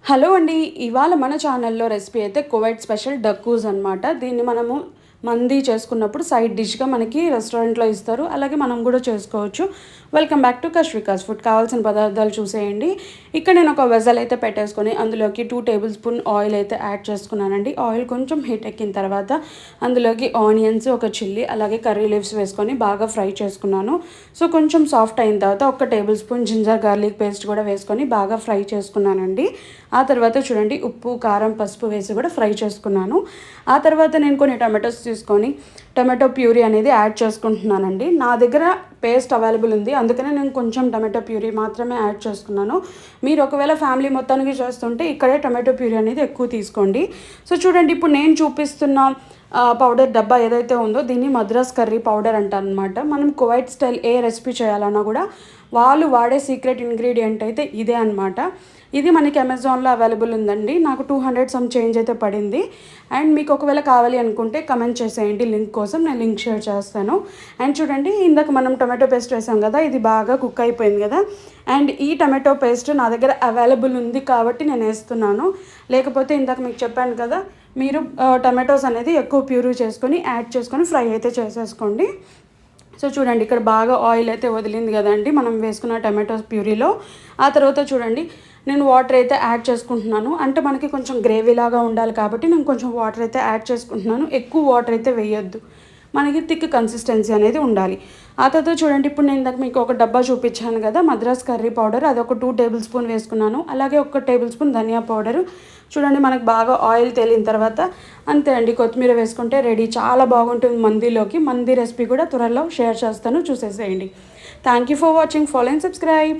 Hello అండి. ఇవాళ మన ఛానల్‌లో రెసిపీ అయితే కువైట్ స్పెషల్ డక్కూస్ అనమాట. దీన్ని మనము మందీ చేసుకున్నప్పుడు సైడ్ డిష్‌గా మనకి రెస్టారెంట్‌లో ఇస్తారు. అలాగే మనం కూడా చేసుకోవచ్చు. Welcome back to Kashvika's food. కావాల్సిన పదార్థాలు చూసేయండి. ఇక్కడ నేను ఒక వెసల్ అయితే పెట్టేసుకొని అందులోకి 2 టేబుల్ స్పూన్ ఆయిల్ అయితే యాడ్ చేసుకున్నానండి. ఆయిల్ కొంచెం హీట్ ఎక్కిన తర్వాత అందులోకి ఆనియన్స్, ఒక చిల్లీ, అలాగే కర్రీ లీవ్స్ వేసుకొని బాగా ఫ్రై చేసుకున్నాను. సో కొంచెం సాఫ్ట్ అయిన తర్వాత ఒక tablespoon ginger garlic paste కూడా వేసుకొని బాగా ఫ్రై చేసుకున్నానండి. ఆ తర్వాత చూడండి ఉప్పు, కారం, పసుపు వేసి కూడా ఫ్రై చేసుకున్నాను. ఆ తర్వాత నేను కొన్ని టమాటోస్ తీసుకొని టమాటో ప్యూరీ అనేది యాడ్ చేసుకుంటున్నానండి. నా దగ్గర పేస్ట్ అవైలబుల్ ఉంది, అందుకనే నేను కొంచెం టమాటో ప్యూరీ మాత్రమే యాడ్ చేసుకున్నాను. మీరు ఒకవేళ ఫ్యామిలీ మొత్తానికి చేస్తుంటే ఇక్కడే టమాటో ప్యూరీ అనేది ఎక్కువ తీసుకోండి. సో చూడండి, ఇప్పుడు నేను చూపిస్తున్న పౌడర్ డబ్బా ఏదైతే ఉందో దీన్ని మద్రాస్ కర్రీ పౌడర్ అంటారనమాట. మనం కువైట్ స్టైల్ ఏ రెసిపీ చేయాలన్నా కూడా వాళ్ళు వాడే సీక్రెట్ ఇంగ్రీడియంట్ అయితే ఇదే అనమాట. ఇది మనకి అమెజాన్లో అవైలబుల్ ఉందండి. నాకు 200 సమ్ చేంజ్ అయితే పడింది. అండ్ మీకు ఒకవేళ కావాలి అనుకుంటే కమెంట్ చేసేయండి లింక్ కోసం, నేను లింక్ షేర్ చేస్తాను. అండ్ చూడండి, ఇందాక మనం టొమాటో పేస్ట్ వేసాం కదా, ఇది బాగా కుక్ అయిపోయింది కదా. అండ్ ఈ టమాటో పేస్ట్ నా దగ్గర అవైలబుల్ ఉంది కాబట్టి నేను వేస్తున్నాను. లేకపోతే ఇందాక మీకు చెప్పాను కదా, మీరు టమాటోస్ అనేది ఎక్కువ ప్యూరీ చేసుకొని యాడ్ చేసుకొని ఫ్రై అయితే చేసేసుకోండి. సో చూడండి, ఇక్కడ బాగా ఆయిల్ అయితే వదిలింది కదండి మనం వేసుకున్న టమాటోస్ ప్యూరీలో. ఆ తర్వాత చూడండి, నేను వాటర్ అయితే యాడ్ చేసుకుంటున్నాను. అంటే మనకి కొంచెం గ్రేవీ లాగా ఉండాలి కాబట్టి నేను కొంచెం వాటర్ అయితే యాడ్ చేసుకుంటున్నాను. ఎక్కువ వాటర్ అయితే వేయొద్దు, మనకి థిక్ కన్సిస్టెన్సీ అనేది ఉండాలి. ఆ తర్వాత చూడండి, ఇప్పుడు నేను ఇందాక మీకు ఒక డబ్బా చూపించాను కదా మద్రాస్ కర్రీ పౌడర్, అది ఒక 2 టేబుల్ స్పూన్ వేసుకున్నాను. అలాగే 1 టేబుల్ స్పూన్ ధనియా పౌడరు. చూడండి, మనకు బాగా ఆయిల్ తేలిన తర్వాత అంతే అండి, కొత్తిమీర వేసుకుంటే రెడీ. చాలా బాగుంటుంది మందీలోకి. మందీ రెసిపీ కూడా త్వరలో షేర్ చేస్తాను, చూసేసేయండి. Thank you for watching. Follow and subscribe.